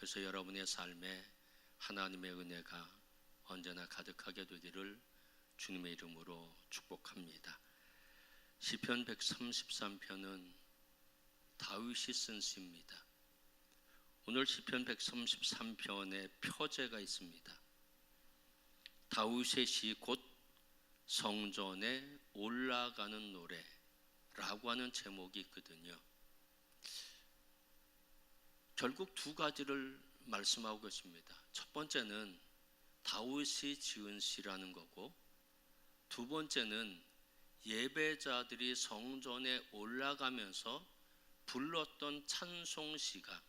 그래서 여러분의 삶에 하나님의 은혜가 언제나 가득하게 되기를 주님의 이름으로 축복합니다. 시편 133편은 다윗이 쓴 시입니다. 오늘 시편 133편에 표제가 있습니다. 다윗의 시 곧 성전에 올라가는 노래라고 하는 제목이 있거든요. 결국 두 가지를 말씀하고 계십니다. 첫 번째는 다윗이 지은 시라는 거고, 두 번째는 예배자들이 성전에 올라가면서 불렀던 찬송시가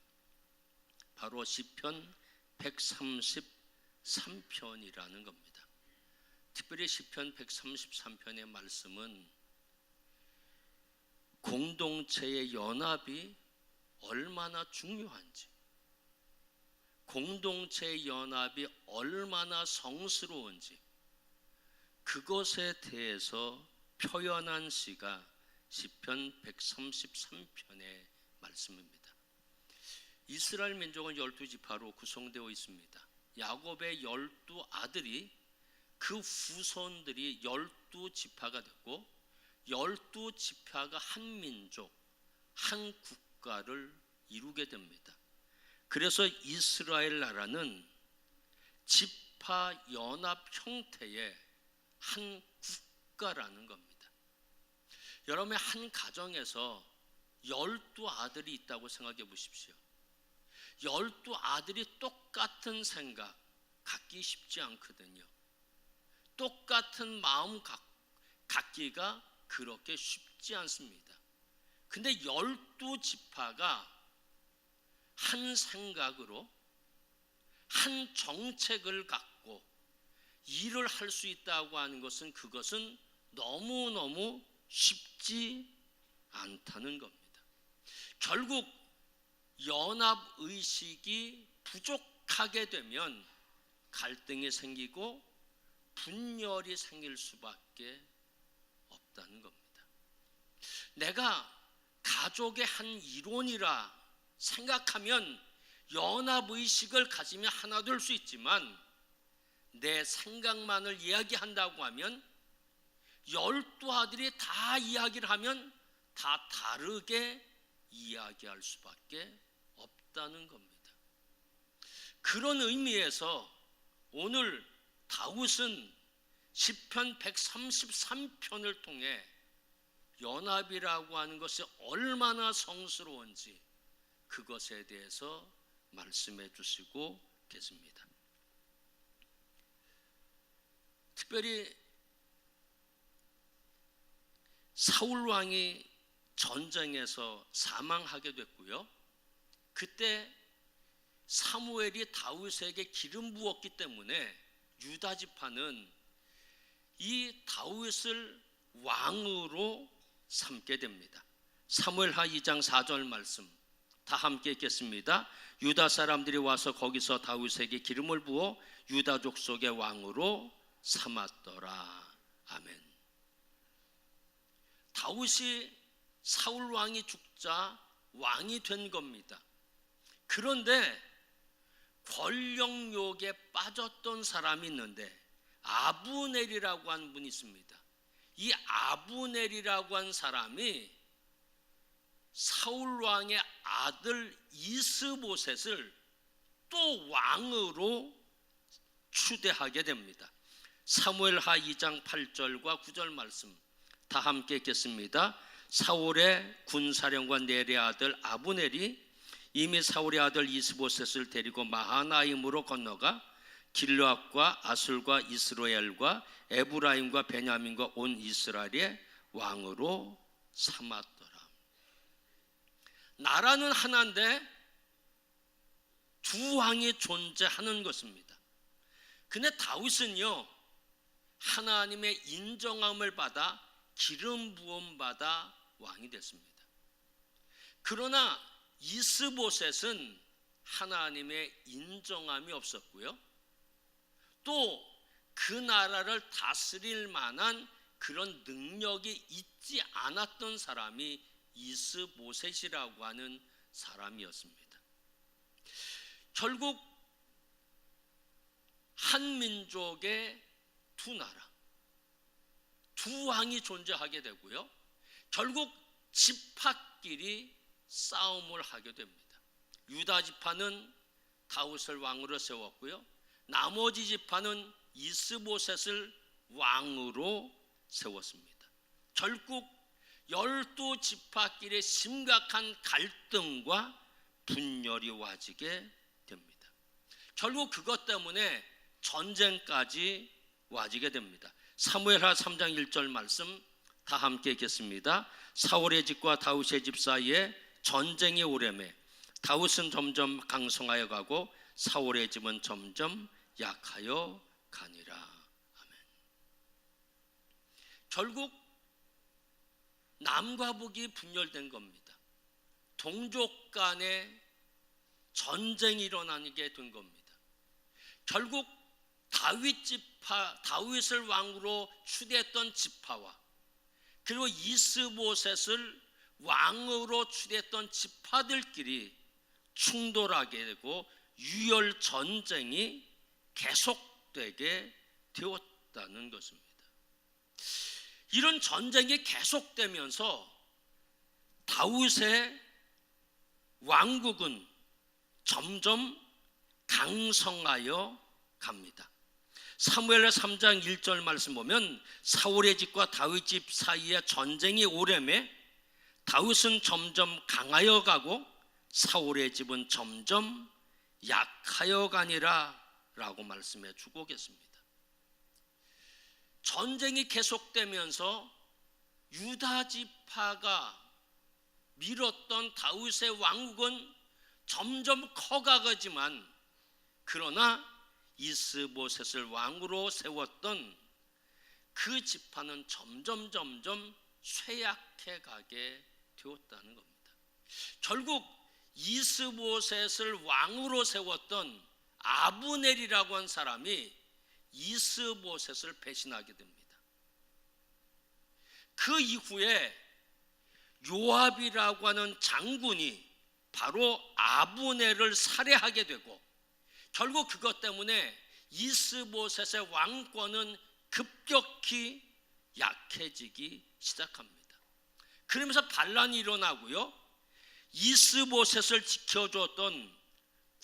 바로 시편 133편이라는 겁니다. 특별히 시편 133편의 말씀은 공동체의 연합이 얼마나 중요한지, 공동체의 연합이 얼마나 성스러운지 그것에 대해서 표현한 시가 시편 133편의 말씀입니다. 이스라엘 민족은 12지파로 구성되어 있습니다. 야곱의 12아들이 그 후손들이 12지파가 됐고, 12지파가 한 민족, 한 국가를 이루게 됩니다. 그래서 이스라엘 나라는 지파 연합 형태의 한 국가라는 겁니다. 여러분의 한 가정에서 12아들이 있다고 생각해 보십시오. 12아들이 똑같은 생각 갖기 쉽지 않거든요. 똑같은 마음 갖기가 그렇게 쉽지 않습니다. 근데 12지파가 한 생각으로 한 정책을 갖고 일을 할 수 있다고 하는 것은, 그것은 너무너무 쉽지 않다는 겁니다. 결국 연합의식이 부족하게 되면 갈등이 생기고 분열이 생길 수밖에 없다는 겁니다. 내가 가족의 한 일원이라 생각하면 연합의식을 가지면 하나 될 수 있지만, 내 생각만을 이야기한다고 하면 12아들이 다 이야기를 하면 다 다르게 이야기할 수밖에 없다는 겁니다. 그런 의미에서 오늘 다윗은 시편 133편을 통해 연합이라고 하는 것이 얼마나 성스러운지 그것에 대해서 말씀해 주시고 계십니다. 특별히 사울 왕이 전쟁에서 사망하게 됐고요. 그때 사무엘이 다윗에게 기름 부었기 때문에 유다 지파는 이 다윗을 왕으로 삼게 됩니다. 사무엘하 2장 4절 말씀 다 함께 읽겠습니다. 유다 사람들이 와서 거기서 다윗에게 기름을 부어 유다 족속의 왕으로 삼았더라. 아멘. 다윗이 사울 왕이 죽자 왕이 된 겁니다. 그런데 권력욕에 빠졌던 사람이 있는데, 아브넬이라고 하는 분이 있습니다. 이 아브넬이라고 한 사람이 사울 왕의 아들 이스보셋을 또 왕으로 추대하게 됩니다. 사무엘하 2장 8절과 9절 말씀 다 함께 읽겠습니다. 사울의 군사령관 넬의 아들 아브넬이 이미 사울의 아들 이스보셋을 데리고 마하나임으로 건너가 길르앗과 아술과 이스라엘과 에브라임과 베냐민과 온 이스라엘의 왕으로 삼았더라. 나라는 하나인데 두 왕이 존재하는 것입니다. 근데 다윗은요, 하나님의 인정함을 받아 기름 부음 받아 왕이 됐습니다. 그러나 이스보셋은 하나님의 인정함이 없었고요, 또 그 나라를 다스릴 만한 그런 능력이 있지 않았던 사람이 이스보셋이라고 하는 사람이었습니다. 결국 한 민족의 두 나라, 두 왕이 존재하게 되고요. 결국 지파끼리 싸움을 하게 됩니다. 유다 지파는 다윗을 왕으로 세웠고요. 나머지 지파는 이스보셋을 왕으로 세웠습니다. 결국 12지파끼리의 심각한 갈등과 분열이 와지게 됩니다. 결국 그것 때문에 전쟁까지 와지게 됩니다. 사무엘하 3장 1절 말씀 다 함께 읽겠습니다. 사울의 집과 다윗의 집 사이에 전쟁이 오래매 다윗은 점점 강성하여 가고 사울의 집은 점점 약하여 가니라. 아멘. 결국 남과 북이 분열된 겁니다. 동족 간에 전쟁이 일어나게 된 겁니다. 결국 다윗을 왕으로 추대했던 지파와 그리고 이스보셋을 왕으로 추대했던 지파들끼리 충돌하게 되고 유혈 전쟁이 계속되게 되었다는 것입니다. 이런 전쟁이 계속되면서 다윗의 왕국은 점점 강성하여 갑니다. 사무엘하 3장 1절 말씀 보면 사울의 집과 다윗 집 사이에 전쟁이 오래매 다윗은 점점 강하여 가고 사울의 집은 점점 약하여 가니라 라고 말씀해 주고 계십니다. 전쟁이 계속되면서 유다 지파가 밀었던 다윗의 왕국은 점점 커가지만 그러나 이스보셋을 왕으로 세웠던 그 지파는 점점 쇠약해 가게 되었다는 겁니다. 결국 이스보셋을 왕으로 세웠던 아브넬이라고 한 사람이 이스보셋을 배신하게 됩니다. 그 이후에 요압이라고 하는 장군이 바로 아브넬을 살해하게 되고 결국 그것 때문에 이스보셋의 왕권은 급격히 약해지기 시작합니다. 그러면서 반란이 일어나고요. 이스보셋을 지켜줬던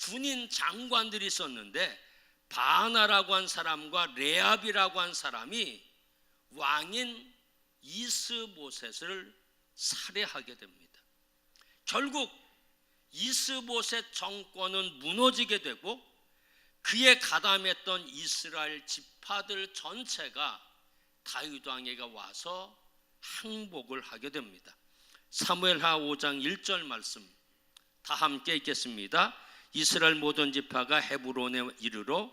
군인 장관들이 있었는데 바나라고 한 사람과 레압이라고 한 사람이 왕인 이스보셋을 살해하게 됩니다. 결국 이스보셋 정권은 무너지게 되고 그에 가담했던 이스라엘 지파들 전체가 다윗 왕에게 와서 항복을 하게 됩니다. 사무엘하 5장 1절 말씀 다 함께 읽겠습니다. 이스라엘 모든 지파가 헤브론에 이르러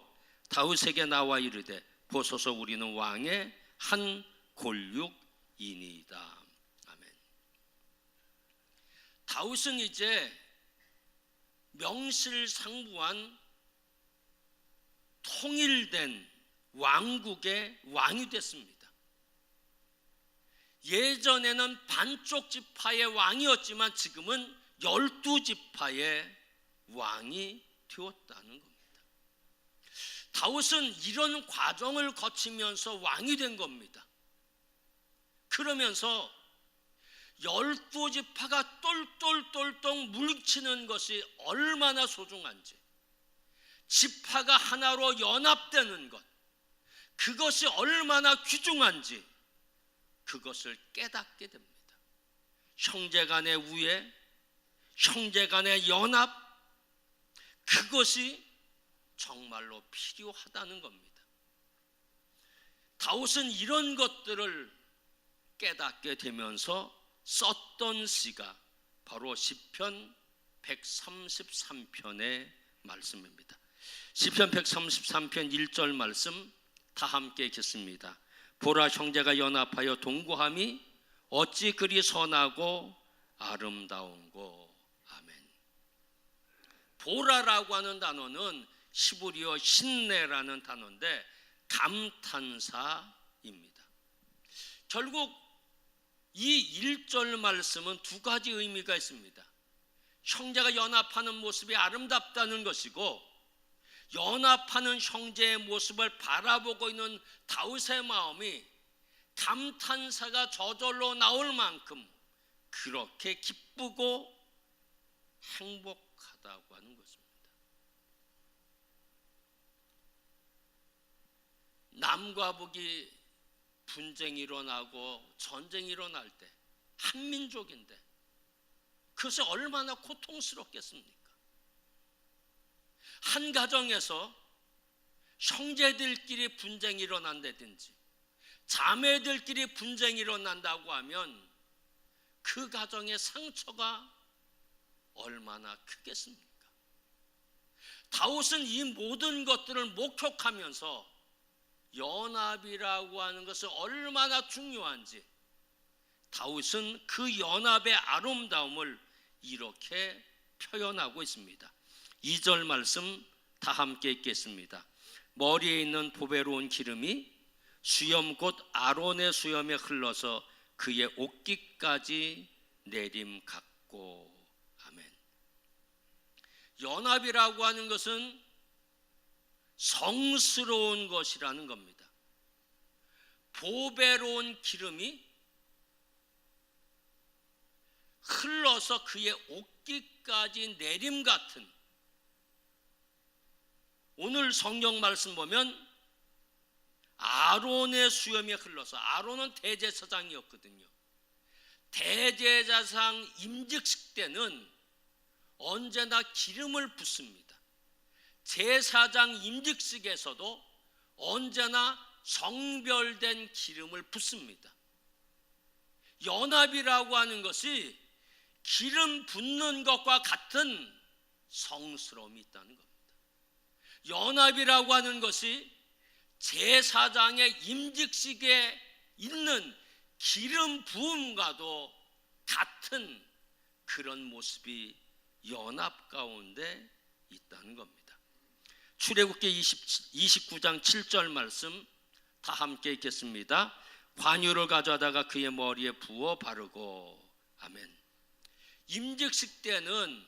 다윗에게 나와 이르되 보소서 우리는 왕의 한 골육이니이다. 아멘. 다윗은 이제 명실상부한 통일된 왕국의 왕이 됐습니다. 예전에는 반쪽 지파의 왕이었지만 지금은 12지파의 왕이 되었다는 겁니다. 다윗은 이런 과정을 거치면서 왕이 된 겁니다. 그러면서 12지파가 똘똘똘똘 뭉치는 것이 얼마나 소중한지, 지파가 하나로 연합되는 것, 그것이 얼마나 귀중한지 그것을 깨닫게 됩니다. 형제 간의 우애, 형제 간의 연합, 그것이 정말로 필요하다는 겁니다. 다윗은 이런 것들을 깨닫게 되면서 썼던 시가 바로 시편 133편의 말씀입니다. 시편 133편 1절 말씀 다 함께 읽겠습니다. 보라, 형제가 연합하여 동거함이 어찌 그리 선하고 아름다운고. 아멘. 보라라고 하는 단어는 히브리어 신내라는 단어인데 감탄사입니다. 결국 이 1절 말씀은 두 가지 의미가 있습니다. 형제가 연합하는 모습이 아름답다는 것이고, 연합하는 형제의 모습을 바라보고 있는 다윗의 마음이 감탄사가 저절로 나올 만큼 그렇게 기쁘고 행복하다고 하는 것입니다. 남과 북이 분쟁이 일어나고 전쟁이 일어날 때 한민족인데 그것이 얼마나 고통스럽겠습니까? 한 가정에서 형제들끼리 분쟁이 일어난다든지 자매들끼리 분쟁이 일어난다고 하면 그 가정의 상처가 얼마나 크겠습니까? 다윗은 이 모든 것들을 목격하면서 연합이라고 하는 것은 얼마나 중요한지, 다윗은 그 연합의 아름다움을 이렇게 표현하고 있습니다. 2절 말씀 다 함께 읽겠습니다. 머리에 있는 보배로운 기름이 수염 곧 아론의 수염에 흘러서 그의 옷깃까지 내림 같고. 아멘. 연합이라고 하는 것은 성스러운 것이라는 겁니다. 보배로운 기름이 흘러서 그의 옷깃까지 내림 같은, 오늘 성경 말씀 보면 아론의 수염이 흘러서, 아론은 대제사장이었거든요. 대제사장 임직식 때는 언제나 기름을 붓습니다. 제사장 임직식에서도 언제나 성별된 기름을 붓습니다. 연합이라고 하는 것이 기름 붓는 것과 같은 성스러움이 있다는 겁니다. 연합이라고 하는 것이 제사장의 임직식에 있는 기름 부음과도 같은 그런 모습이 연합 가운데 있다는 겁니다. 출애굽기 29장 7절 말씀 다 함께 읽겠습니다. 관유를 가져다가 그의 머리에 부어 바르고. 아멘. 임직식 때는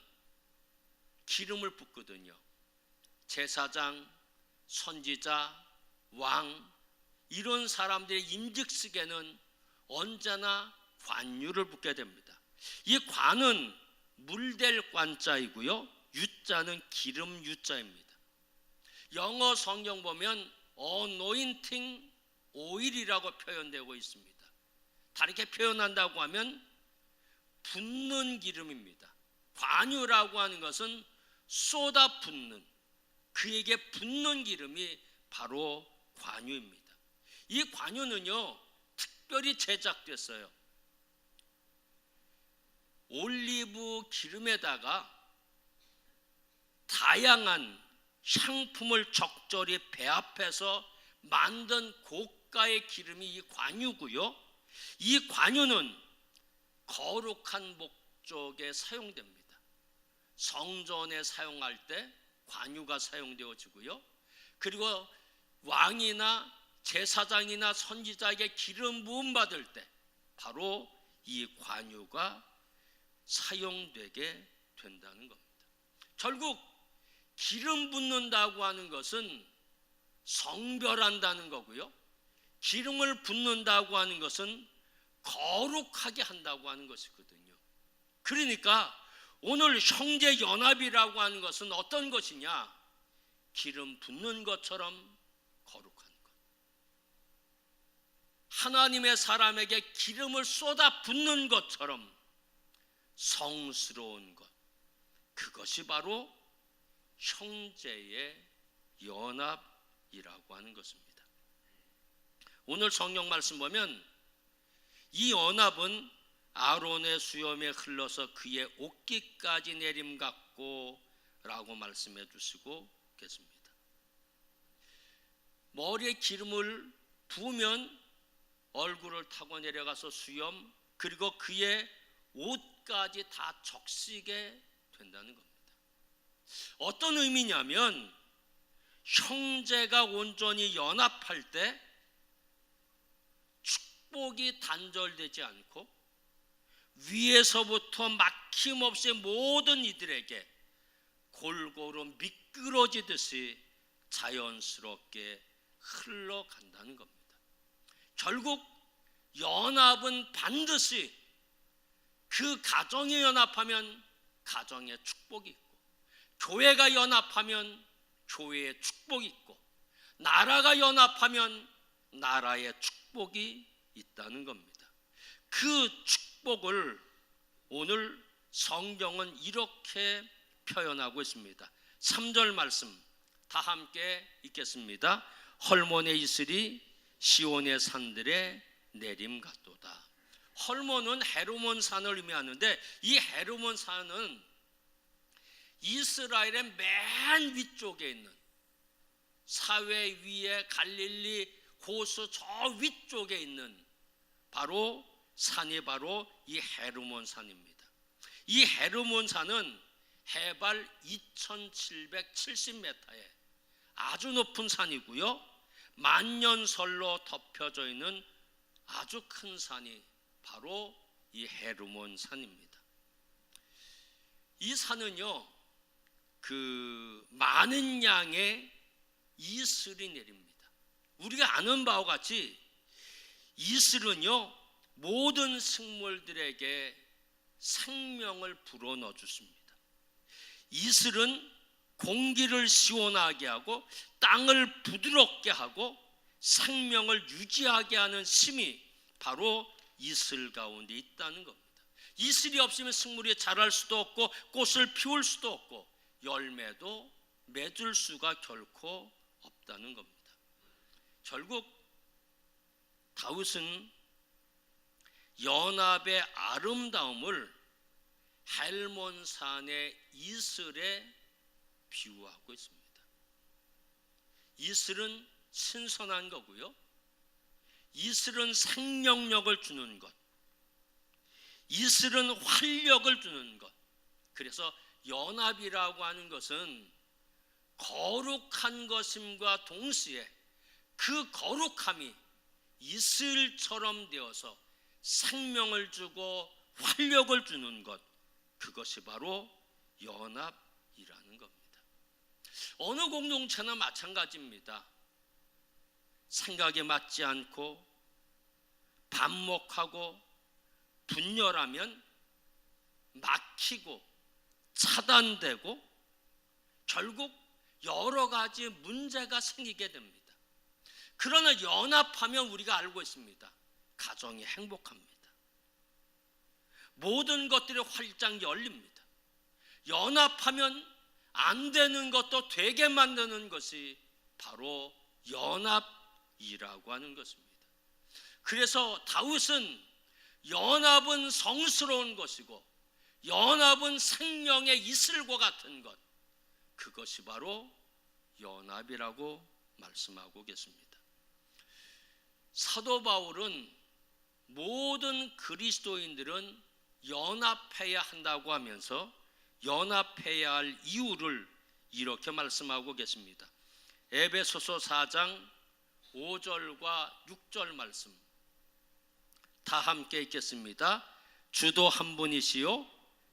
기름을 붓거든요. 제사장, 선지자, 왕, 이런 사람들의 임직식에는 언제나 관유를 붓게 됩니다. 이 관은 물될 관자이고요, 유자는 기름 유자입니다. 영어 성경 보면 anointing oil이라고 표현되고 있습니다. 다르게 표현한다고 하면 붓는 기름입니다. 관유라고 하는 것은 쏟아 붓는, 그에게 붓는 기름이 바로 관유입니다. 이 관유는요, 특별히 제작됐어요. 올리브 기름에다가 다양한 향품을 적절히 배합해서 만든 고가의 기름이 이 관유고요. 이 관유는 거룩한 목적에 사용됩니다. 성전에 사용할 때 관유가 사용되어지고요. 그리고 왕이나 제사장이나 선지자에게 기름 부음 받을 때 바로 이 관유가 사용되게 된다는 겁니다. 결국 기름 붓는다고 하는 것은 성별한다는 거고요, 기름을 붓는다고 하는 것은 거룩하게 한다고 하는 것이거든요. 그러니까 오늘 형제 연합이라고 하는 것은 어떤 것이냐? 기름 붓는 것처럼 거룩한 것. 하나님의 사람에게 기름을 쏟아 붓는 것처럼 성스러운 것, 그것이 바로 형제의 연합이라고 하는 것입니다. 오늘 성경 말씀 보면 이 연합은 아론의 수염에 흘러서 그의 옷깃까지 내림 같고 라고 말씀해 주시고 계십니다. 머리에 기름을 부으면 얼굴을 타고 내려가서 수염, 그리고 그의 옷까지 다 적시게 된다는 겁니다. 어떤 의미냐면 형제가 온전히 연합할 때 축복이 단절되지 않고 위에서부터 막힘없이 모든 이들에게 골고루 미끄러지듯이 자연스럽게 흘러간다는 겁니다. 결국 연합은 반드시 그 가정이 연합하면 가정의 축복이 있고, 교회가 연합하면 교회의 축복이 있고, 나라가 연합하면 나라의 축복이 있다는 겁니다. 그 축복을 오늘 성경은 이렇게 표현하고 있습니다. 3절 말씀 다 함께 읽겠습니다. 헐몬에 이슬이 시온의 산들에 내림 같도다. 헐몬은 헤르몬 산을 의미하는데, 이 헤르몬 산은 이스라엘의 맨 위쪽에 있는, 사회 위에 갈릴리 호수 저 위쪽에 있는 바로 산이 바로 이 헤르몬 산입니다. 이 헤르몬 산은 해발 2770m에 아주 높은 산이고요, 만년설로 덮여져 있는 아주 큰 산이 바로 이 헤르몬 산입니다. 이 산은요, 그 많은 양의 이슬이 내립니다. 우리가 아는 바와 같이 이슬은요, 모든 식물들에게 생명을 불어넣어 주십니다. 이슬은 공기를 시원하게 하고 땅을 부드럽게 하고 생명을 유지하게 하는 힘이 바로 이슬 가운데 있다는 겁니다. 이슬이 없으면 식물이 자랄 수도 없고 꽃을 피울 수도 없고 열매도 맺을 수가 결코 없다는 겁니다. 결국 다윗은 연합의 아름다움을 헬몬산의 이슬에 비유하고 있습니다. 이슬은 신선한 거고요, 이슬은 생명력을 주는 것, 이슬은 활력을 주는 것. 그래서 연합이라고 하는 것은 거룩한 것임과 동시에 그 거룩함이 이슬처럼 되어서 생명을 주고 활력을 주는 것, 그것이 바로 연합이라는 겁니다. 어느 공동체나 마찬가지입니다. 생각이 맞지 않고 반목하고 분열하면 막히고 차단되고 결국 여러 가지 문제가 생기게 됩니다. 그러나 연합하면 우리가 알고 있습니다. 가정이 행복합니다. 모든 것들이 활짝 열립니다. 연합하면 안 되는 것도 되게 만드는 것이 바로 연합이라고 하는 것입니다. 그래서 다윗은 연합은 성스러운 것이고 연합은 생명의 이슬과 같은 것, 그것이 바로 연합이라고 말씀하고 계십니다. 사도 바울은 모든 그리스도인들은 연합해야 한다고 하면서 연합해야 할 이유를 이렇게 말씀하고 계십니다. 에베소서 4장 5절과 6절 말씀 다 함께 읽겠습니다. 주도 한 분이시요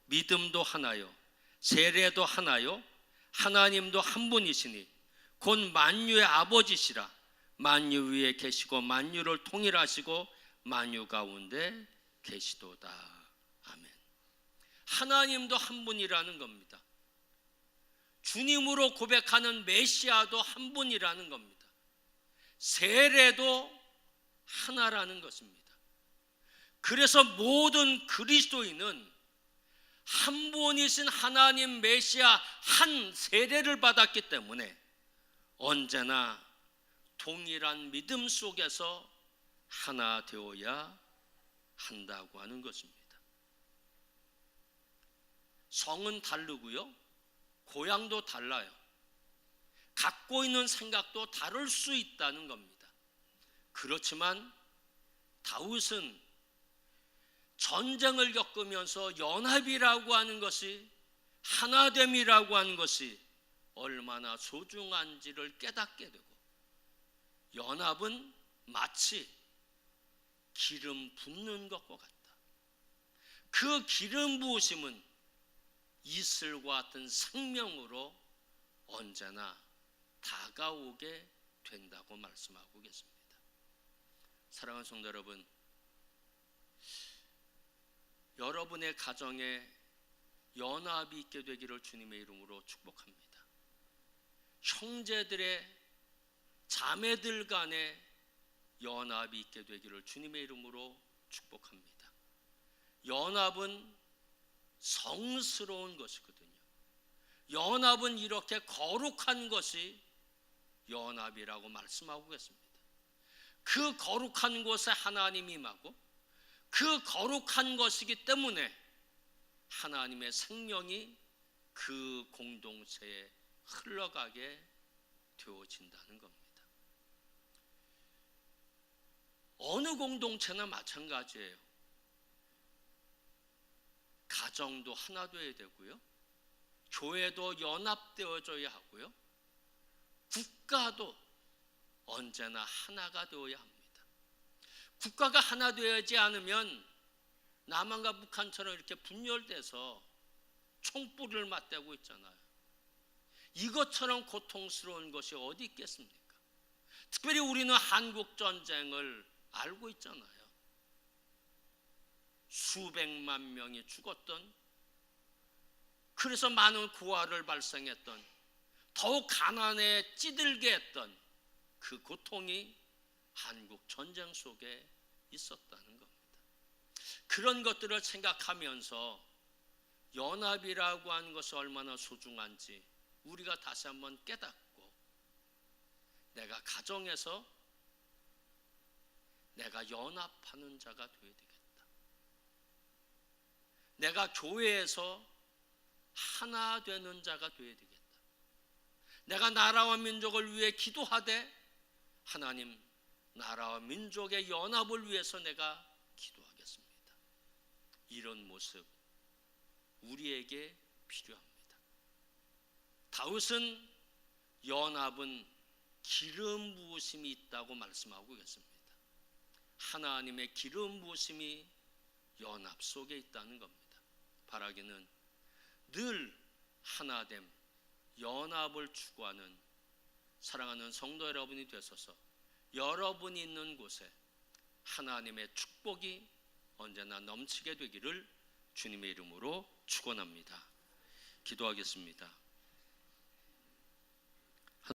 믿음도 하나요 세례도 하나요 하나님도 한 분이시니 곧 만유의 아버지시라. 만유 위에 계시고 만유를 통일하시고 만유 가운데 계시도다. 아멘. 하나님도 한 분이라는 겁니다. 주님으로 고백하는 메시아도 한 분이라는 겁니다. 세례도 하나라는 것입니다. 그래서 모든 그리스도인은 한 분이신 하나님 메시아 한 세례를 받았기 때문에 언제나 동일한 믿음 속에서 하나 되어야 한다고 하는 것입니다. 성은 다르고요, 고향도 달라요. 갖고 있는 생각도 다를 수 있다는 겁니다. 그렇지만 다윗은 전쟁을 겪으면서 연합이라고 하는 것이, 하나됨이라고 하는 것이 얼마나 소중한지를 깨닫게 되고, 연합은 마치 기름 붓는 것과 같다. 그 기름 부으심은 이슬과 같은 생명으로 언제나 다가오게 된다고 말씀하고 계십니다. 사랑하는 성도 여러분, 여러분의 가정에 연합이 있게 되기를 주님의 이름으로 축복합니다. 형제들의, 자매들 간에 연합이 있게 되기를 주님의 이름으로 축복합니다. 연합은 성스러운 것이거든요. 연합은 이렇게 거룩한 것이 연합이라고 말씀하고 계십니다. 그 거룩한 곳에 하나님이 임하고 그 거룩한 것이기 때문에 하나님의 생명이 그 공동체에 흘러가게 되어진다는 겁니다. 어느 공동체나 마찬가지예요. 가정도 하나 되어야 되고요, 교회도 연합되어져야 하고요, 국가도 언제나 하나가 되어야 합니다. 국가가 하나 되지 않으면 남한과 북한처럼 이렇게 분열돼서 총불을 맞대고 있잖아요. 이것처럼 고통스러운 것이 어디 있겠습니까? 특별히 우리는 한국 전쟁을 알고 있잖아요. 수백만 명이 죽었던, 그래서 많은 고아를 발생했던, 더욱 가난에 찌들게 했던 그 고통이 한국 전쟁 속에 있었다는 겁니다. 그런 것들을 생각하면서 연합이라고 하는 것이 얼마나 소중한지 우리가 다시 한번 깨닫고, 내가 가정에서 내가 연합하는 자가 되어야 되겠다. 내가 교회에서 하나 되는 자가 되어야 되겠다. 내가 나라와 민족을 위해 기도하되 하나님, 나라와 민족의 연합을 위해서 내가 기도하겠습니다. 이런 모습 우리에게 필요합니다. 다윗은 연합은 기름 부으심이 있다고 말씀하고 계십니다. 하나님의 기름 부으심이 연합 속에 있다는 겁니다. 바라기는 늘 하나됨, 연합을 추구하는 사랑하는 성도 여러분이 되셔서 여러분이 있는 곳에 하나님의 축복이 언제나 넘치게 되기를 주님의 이름으로 축원합니다. 기도하겠습니다.